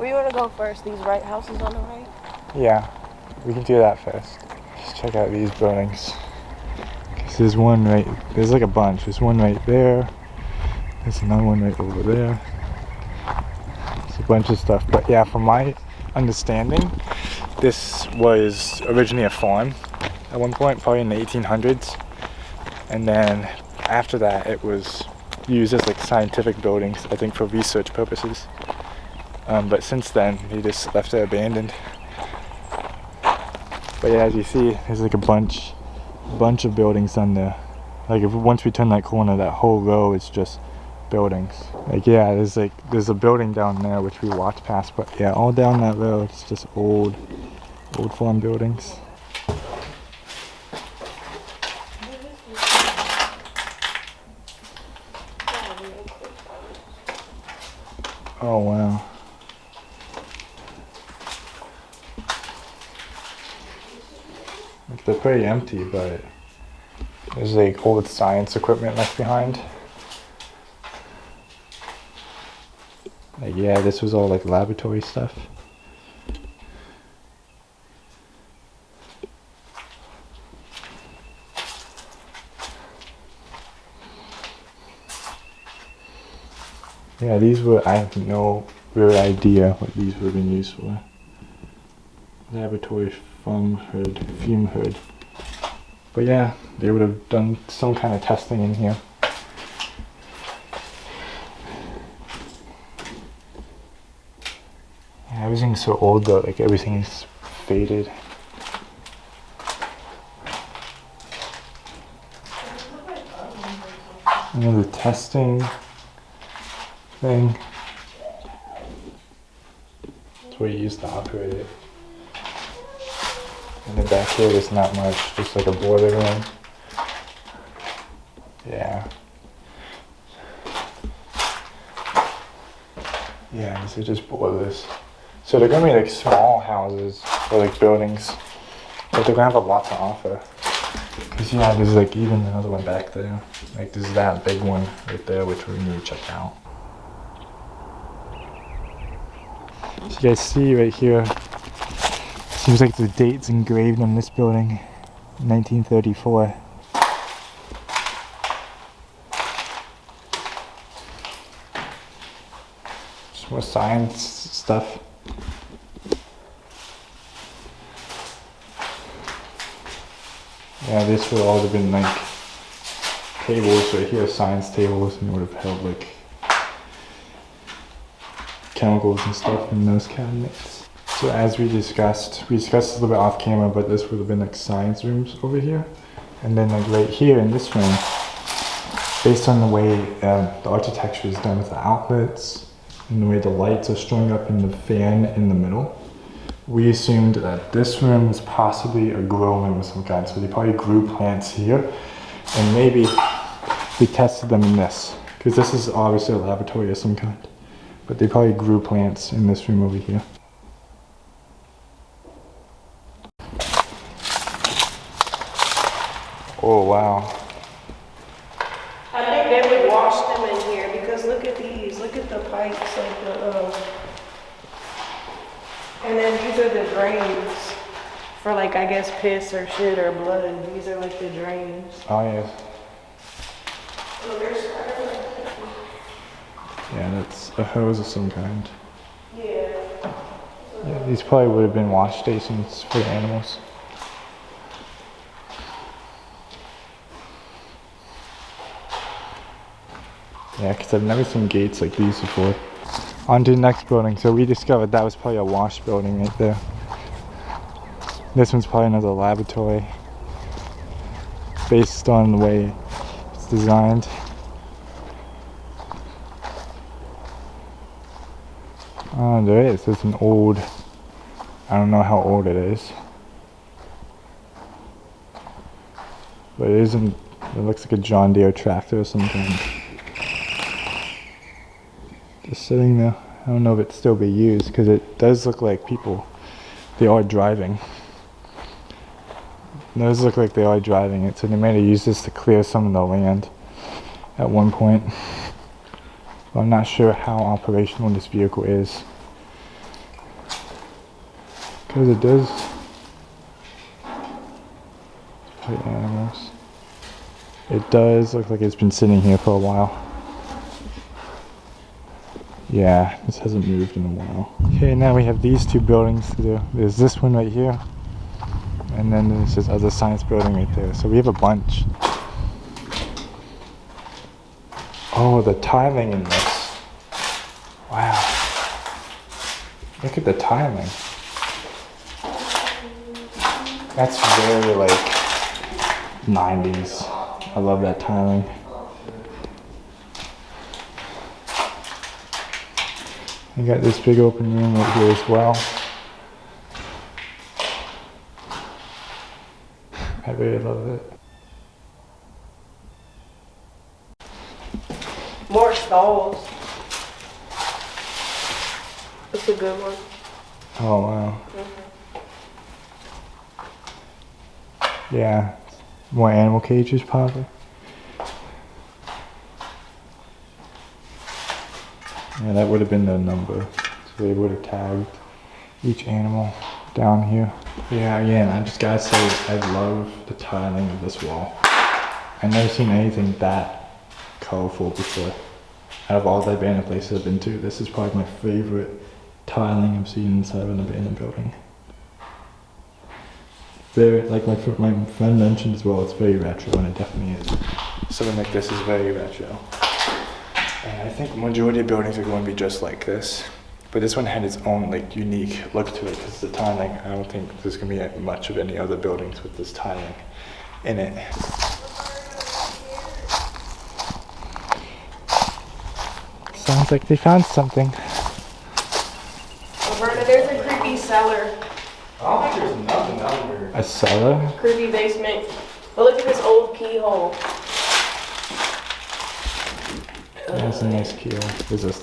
Where you want to go first? These right houses on the right? Yeah, we can do that first. Just check out these buildings. Cause there's one right, there's like a bunch. There's one right there. There's another one right over there. There's a bunch of stuff. But yeah, from my understanding, this was originally a farm at one point, probably in the 1800s. And then after that, it was used as like scientific buildings, I think for research purposes. But since then, they just left it abandoned. But yeah, as you see, there's like a bunch of buildings on there. Like once we turn that corner, that whole row is just buildings. Like yeah, there's a building down there which we walked past, but yeah, all down that road it's just old farm buildings. Oh wow. They're pretty empty, but there's like old science equipment left behind. Like yeah, this was all like laboratory stuff. Yeah, these were, I have no real idea what these would have been used for. Laboratory fume hood. But yeah, they would have done some kind of testing in here. Yeah, everything's so old though, like everything's faded. You know, the testing thing. That's what you use to operate it. And then back here there's not much, just like a boiler room. Yeah. Yeah, these are just boilers. So they're gonna be like small houses or like buildings, but they're gonna have a lot to offer. Cause yeah, there's like even another one back there. Like there's that big one right there, which we need to check out. So you guys see right here, seems like the date's engraved on this building, 1934. Just more science stuff. Yeah, this would all have been like tables right here, science tables, and it would have held like chemicals and stuff in those cabinets. So as we discussed this a little bit off camera, but this would have been like science rooms over here. And then like right here in this room, based on the way the architecture is done with the outlets and the way the lights are strung up in the fan in the middle, we assumed that this room was possibly a grow room of some kind. So they probably grew plants here, and maybe they tested them in this, because this is obviously a laboratory of some kind. But they probably grew plants in this room over here. Oh wow. I think they would wash them in here because look at these. Look at the pipes, like the and then these are the drains for like I guess piss or shit or blood. These are like the drains. Oh yes. Yeah, that's a hose of some kind. Yeah. Yeah, these probably would have been wash stations for the animals. Yeah, because I've never seen gates like these before. On to the next building. So we discovered that was probably a wash building right there. This one's probably another laboratory based on the way it's designed. Oh, there is. It's an old, I don't know how old it is. But it isn't, it looks like a John Deere tractor or something. Just sitting there. I don't know if it'd still be used because it does look like people, they are driving. It does look like they are driving it, so they may have used this to clear some of the land at one point. But I'm not sure how operational this vehicle is. Because it does play animals. It does look like it's been sitting here for a while. Yeah, this hasn't moved in a while. Okay, now we have these two buildings to do. There's this one right here, and then there's this other science building right there. So we have a bunch. Oh, the tiling in this. Wow. Look at the tiling. That's very like 90s. I love that tiling. You got this big open room right here as well. I really love it. More stalls. That's a good one. Oh wow. Yeah. More animal cages probably. Yeah, that would have been the number. So they would have tagged each animal down here. Yeah, again, I just gotta say, I love the tiling of this wall. I've never seen anything that colorful before. Out of all the abandoned places I've been to, this is probably my favorite tiling I've seen inside of an abandoned building. Very, like my friend mentioned as well, it's very retro, and it definitely is. Something like this is very retro. And I think majority of buildings are going to be just like this. But this one had its own like unique look to it because the tiling, I don't think there's going to be much of any other buildings with this tiling in it. Sounds like they found something. Roberta, there's a creepy cellar. I don't think there's nothing out here. A cellar? Creepy basement. But look at this old keyhole. That's a nice key. There's a...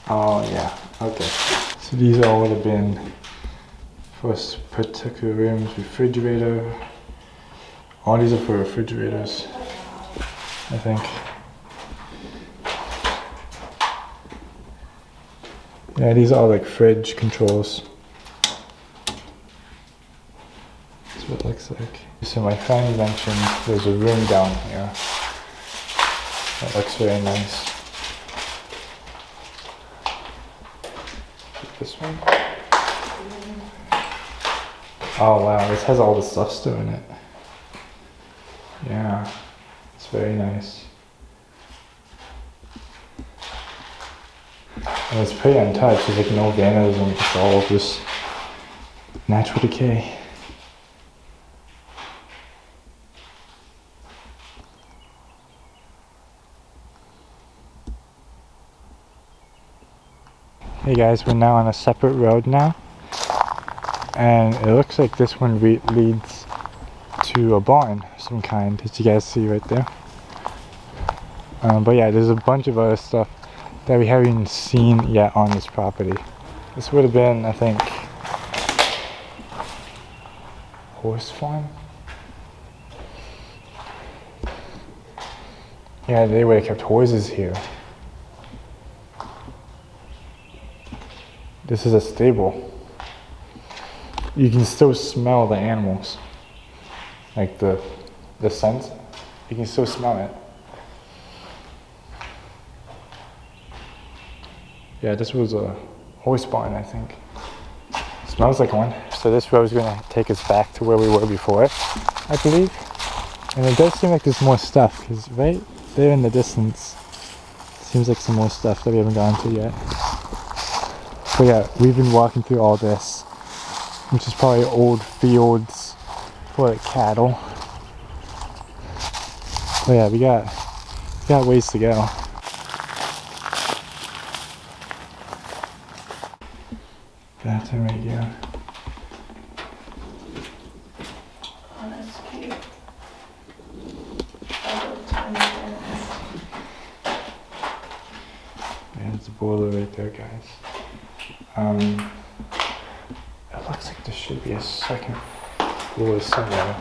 Oh yeah, okay. So these all would have been for particular rooms, refrigerator. All these are for refrigerators, I think. Yeah, these are all like fridge controls. That's what it looks like. So my friend mentioned there's a room down here. That looks very nice. This one? Oh wow, this has all the stuff still in it. Yeah, it's very nice. And it's pretty untouched, there's like no vandalism, it's all just natural decay. Hey guys, we're now on a separate road now, and it looks like this one leads to a barn of some kind, as you guys see right there. But yeah, there's a bunch of other stuff that we haven't even seen yet on this property. This would have been, I think, horse farm? Yeah, they would have kept horses here. This is a stable. You can still smell the animals. Like the scent. You can still smell it. Yeah, this was a horse barn, I think. Smells like one. So this road is gonna take us back to where we were before, I believe. And it does seem like there's more stuff, because right there in the distance, seems like some more stuff that we haven't gone to yet. But yeah, we've been walking through all this, which is probably old fields for like cattle. But yeah, we got ways to go. Bathroom right here. Oh, that's cute. I love tiny beds. There's the boiler right there, guys. It looks like there should be a second floor somewhere.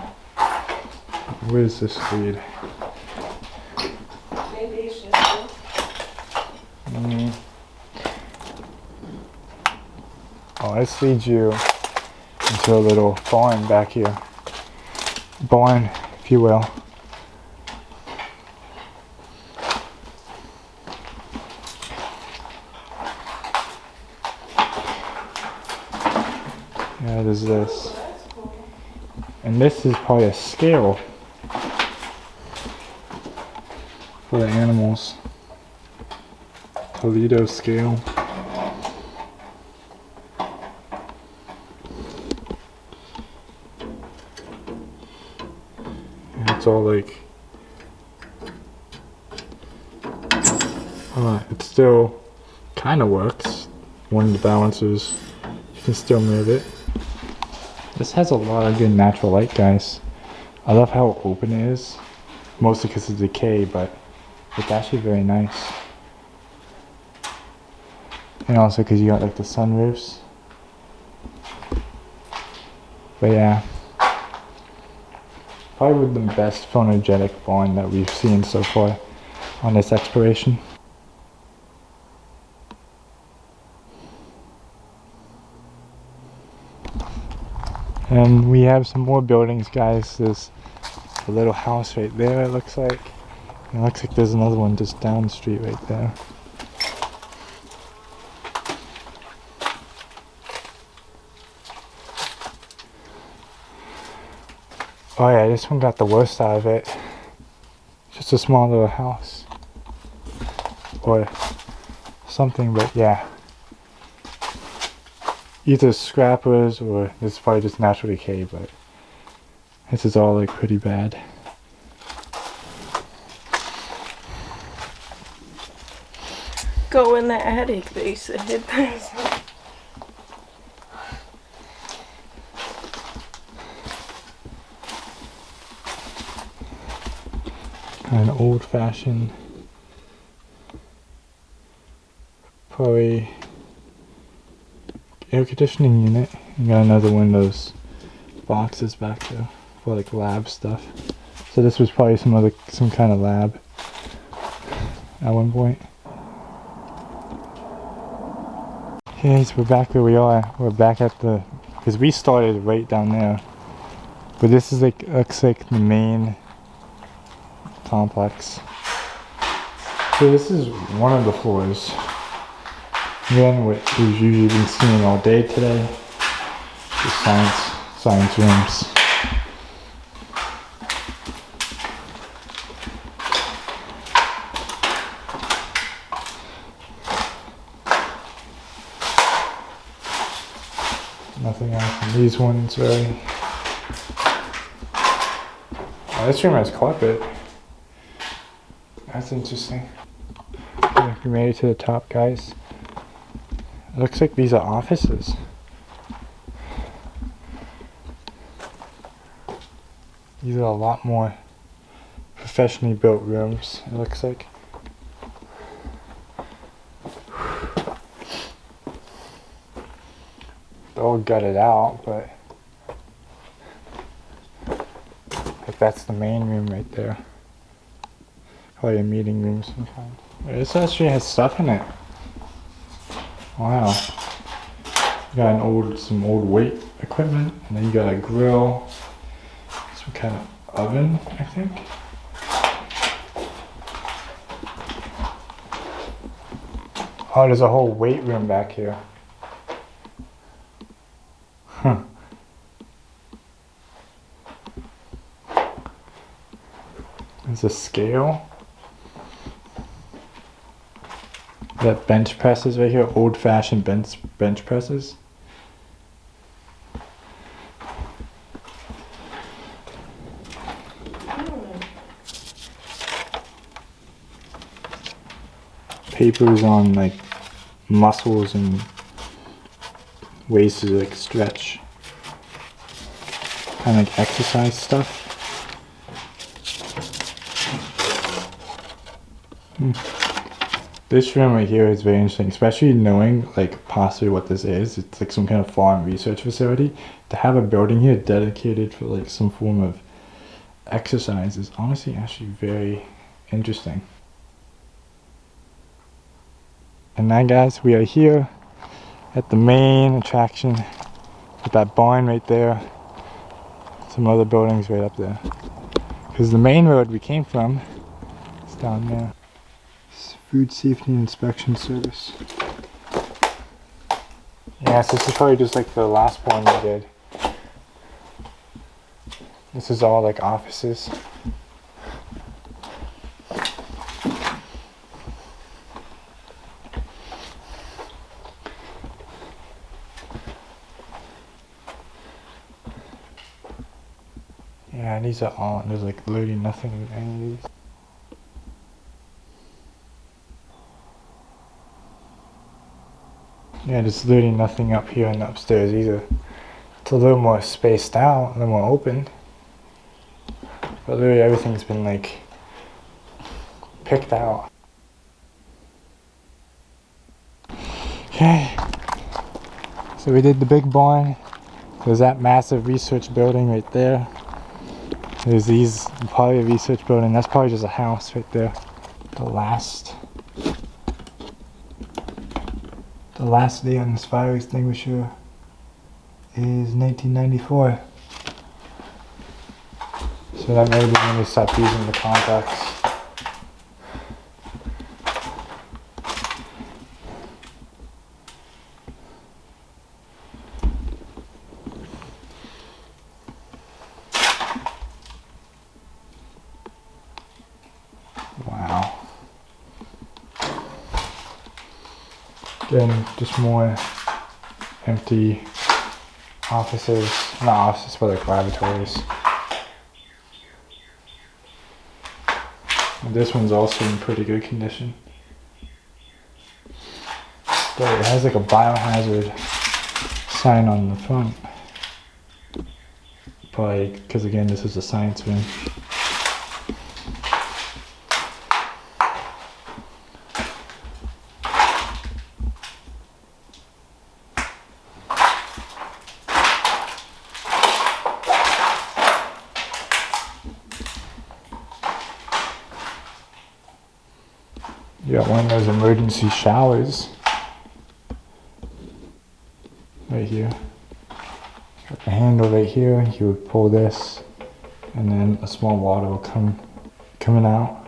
Where does this lead? Maybe it's just this. Oh, this leads you into a little barn back here. Barn, if you will. Yeah, there's this. And this is probably a scale for the animals. Toledo scale. And it's all like, it still kind of works. One of the balancers, you can still move it. This has a lot of good natural light, guys. I love how open it is, mostly because of decay, but it's actually very nice. And also because you got like the sunroofs. But yeah, probably the best photogenic barn that we've seen so far on this exploration. And we have some more buildings, guys. There's a little house right there, it looks like. And it looks like there's another one just down the street right there. Oh yeah, this one got the worst out of it. Just a small little house. Or something, but yeah. Either scrappers or it's probably just natural decay, but this is all like pretty bad. Go in the attic, they said. An old-fashioned, probably air conditioning unit. You got another one of those boxes back there for like lab stuff. So this was probably some kind of lab at one point. Okay, so we're back where we are. We're back at because we started right down there. But this is looks like the main complex. So this is one of the floors. Again, what we've usually been seeing all day today is science rooms. Nothing else in these ones really. Oh, this room has carpet. That's interesting. Okay, we made it to the top, guys. It looks like these are offices. These are a lot more professionally built rooms, it looks like. They're all gutted out, but like that's the main room right there. Probably a meeting room of some kind. This actually has stuff in it. Wow. You got some old weight equipment, and then you got a grill, some kind of oven, I think. Oh, there's a whole weight room back here. Huh. There's a scale. That bench presses right here, old-fashioned bench presses. Papers on like muscles and ways to like stretch, kind of like exercise stuff. This room right here is very interesting, especially knowing like possibly what this is. It's like some kind of farm research facility. To have a building here dedicated for like some form of exercise is honestly actually very interesting. And now, guys, we are here at the main attraction with that barn right there. Some other buildings right up there. Because the main road we came from is down there. It's Food Safety Inspection Service. Yeah, so this is probably just like the last one we did. This is all like offices. Yeah, these are all, there's like literally nothing in any of these. Yeah, there's literally nothing up here and upstairs either. It's a little more spaced out, a little more open. But literally everything's been like picked out. Okay, so we did the big barn. There's that massive research building right there. There's these, probably a research building. That's probably just a house right there. The last day on this fire extinguisher is 1994. So that may be when we stopped using the contacts. Wow. Again, just more empty offices, not offices, but like laboratories. And this one's also in pretty good condition. But it has like a biohazard sign on the front. Probably because again, this is a science room. You got one of those emergency showers right here. Got the handle right here. You would pull this, and then a small water will coming out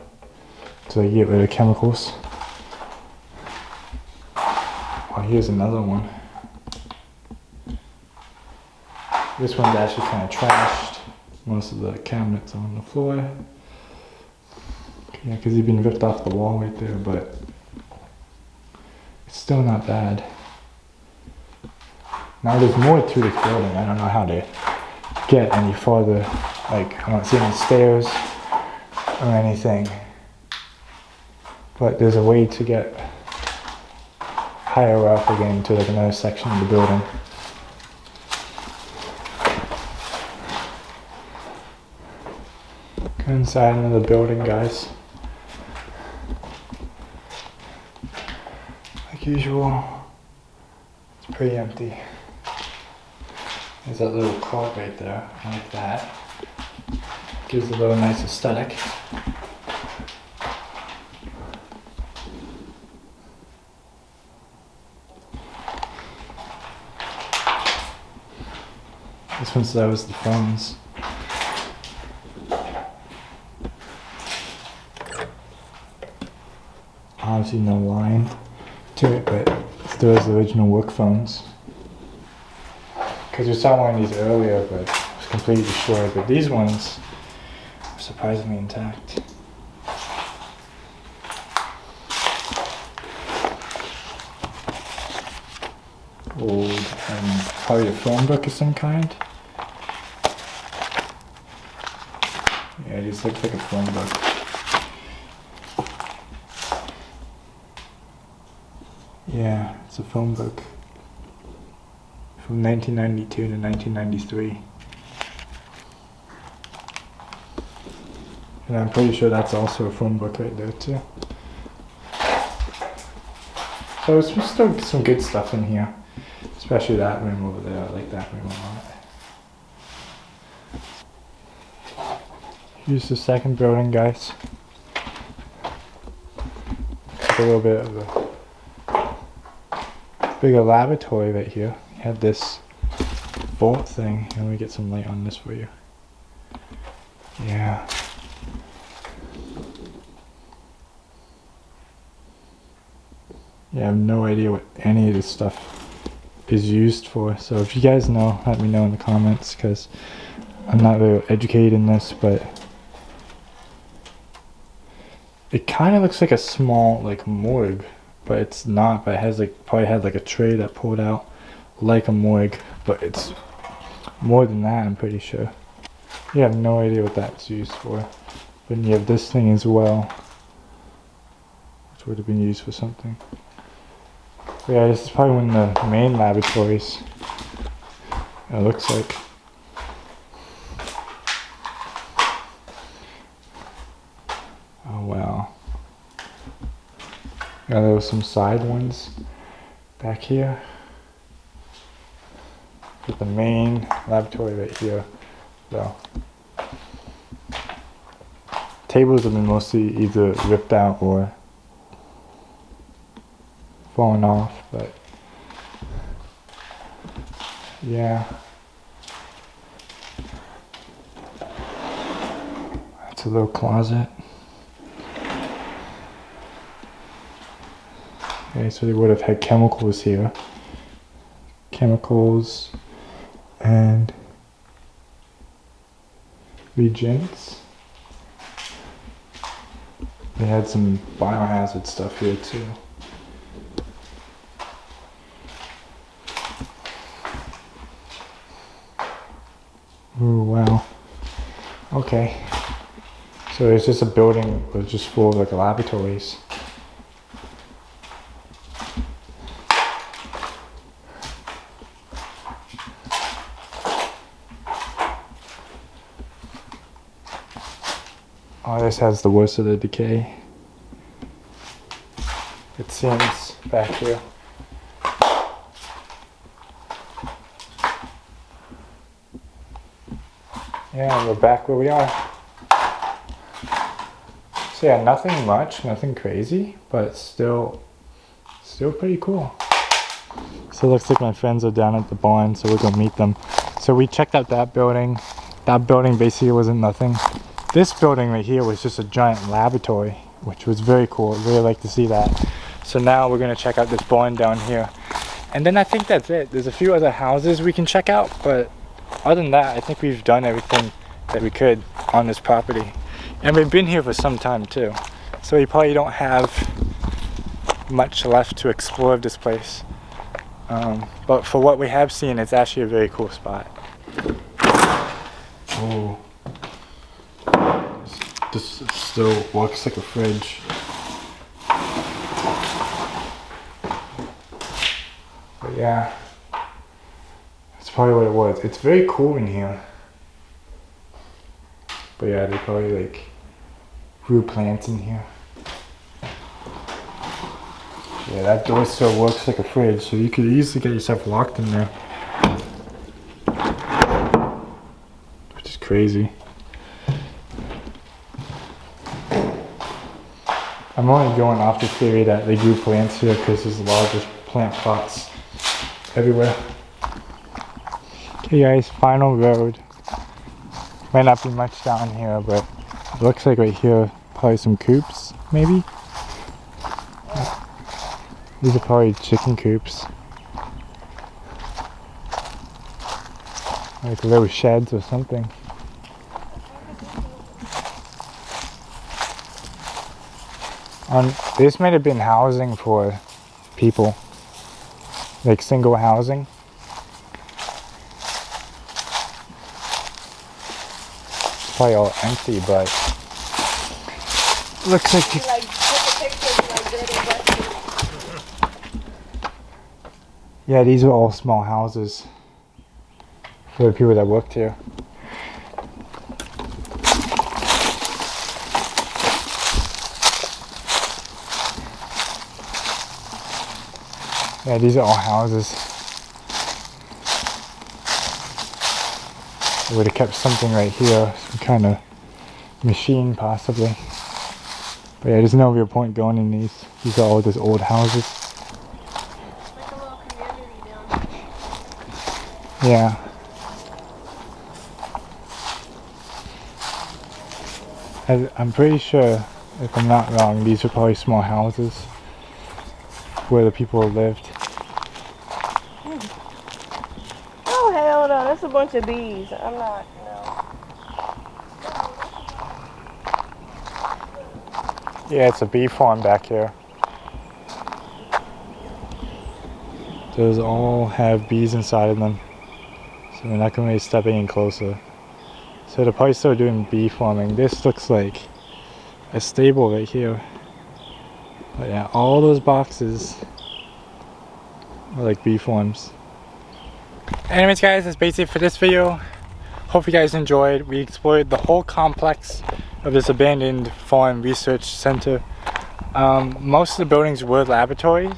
to get rid of chemicals. Oh, here's another one. This one's actually kind of trashed. Most of the cabinets are on the floor. Yeah, because they've been ripped off the wall right there, but it's still not bad. Now there's more to this building. I don't know how to get any farther. Like, I don't see any stairs or anything. But there's a way to get higher up again to like another section of the building. Go inside another building, guys. Like usual, it's pretty empty. There's that little clock right there. I like that. Gives a little nice aesthetic. This one shows the phones. Obviously no line to it, but still has the original work phones. Because we saw one of these earlier, but it was completely destroyed. But these ones are surprisingly intact. Old, probably a phone book of some kind. Yeah, it just looks like a phone book. Yeah, it's a phone book from 1992 to 1993. And I'm pretty sure that's also a phone book right there too. So there's still some good stuff in here, especially that room over there. I like that room a lot. Here's the second building, guys. A little bit of a bigger laboratory right here. You have this vault thing. Let me get some light on this for you. Yeah. Yeah, I have no idea what any of this stuff is used for. So if you guys know, let me know in the comments, because I'm not very educated in this, but it kind of looks like a small like morgue, but it's not. But it has like, probably had like a tray that pulled out like a morgue, but it's more than that, I'm pretty sure. You have no idea what that's used for. But you have this thing as well, which would have been used for something. But yeah, this is probably one of the main laboratories, it looks like. Oh wow. Yeah, there was some side ones back here. But the main laboratory right here, though. Tables have been mostly either ripped out or fallen off, but yeah. That's a little closet. Okay, so they would have had chemicals here. Chemicals and reagents. They had some biohazard stuff here too. Ooh, wow. Okay. So it's just a building that was just full of like laboratories. Oh, this has the worst of the decay. It seems back here. Yeah, we're back where we are. So yeah, nothing much, nothing crazy, but still pretty cool. So it looks like my friends are down at the barn, so we're gonna meet them. So we checked out that building. That building basically wasn't nothing. This building right here was just a giant laboratory, which was very cool. I'd really like to see that. So now we're gonna check out this barn down here. And then I think that's it. There's a few other houses we can check out, but other than that, I think we've done everything that we could on this property. And we've been here for some time too. So we probably don't have much left to explore of this place. But for what we have seen, it's actually a very cool spot. Oh. This still looks like a fridge. But yeah, that's probably what it was. It's very cool in here. But yeah, they probably like grew plants in here. Yeah, that door still works like a fridge, so you could easily get yourself locked in there. Which is crazy. I'm only going off the theory that they grew plants here because there's a lot of just plant pots everywhere. Okay guys, final road. Might not be much down here, but it looks like right here, probably some coops, maybe? These are probably chicken coops. Like little sheds or something. This might have been housing for people, like single housing. It's probably all empty, but looks like you Like, take a picture like that and yeah, these are all small houses for the people that worked here. Yeah, these are all houses. They would have kept something right here, some kind of machine possibly. But yeah, there's no real point going in these. These are all just old houses. like a little community Yeah. I'm pretty sure, if I'm not wrong, these are probably small houses where the people lived. Oh hell no, that's a bunch of bees. I'm not, no. Yeah, it's a bee farm back here. Those all have bees inside of them, so we're not going to be stepping in closer. So they're probably still doing bee farming. This looks like a stable right here. But yeah, all those boxes are like bee farms. Anyways guys, that's basically it for this video. Hope you guys enjoyed. We explored the whole complex of this abandoned farm research center. Most of the buildings were laboratories.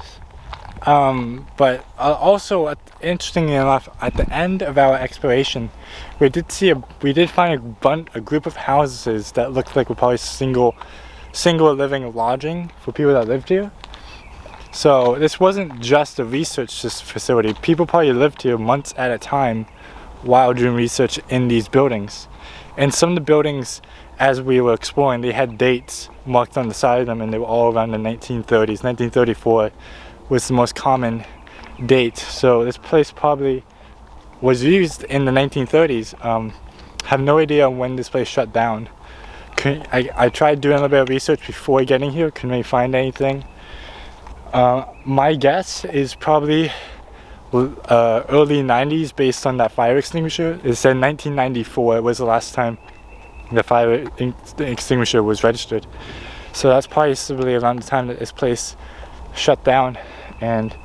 But also, interestingly enough, at the end of our exploration, we did find a group of houses that looked like were probably single living lodging for people that lived here. So this wasn't just a research facility. People probably lived here months at a time while doing research in these buildings. And some of the buildings, as we were exploring, they had dates marked on the side of them, and they were all around the 1930s. 1934 was the most common date. So this place probably was used in the 1930s. Have no idea when this place shut down. I tried doing a little bit of research before getting here, couldn't really find anything. My guess is probably early 90s based on that fire extinguisher. It said 1994 was the last time the fire extinguisher was registered. So that's probably around the time that this place shut down. And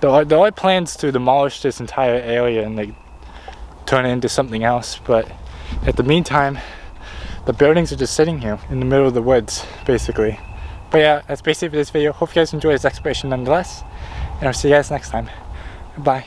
there are plans to demolish this entire area and like turn it into something else, but at the meantime the buildings are just sitting here in the middle of the woods basically. But yeah, that's basically for this video. Hope you guys enjoyed this exploration nonetheless, and I'll see you guys next time. Bye.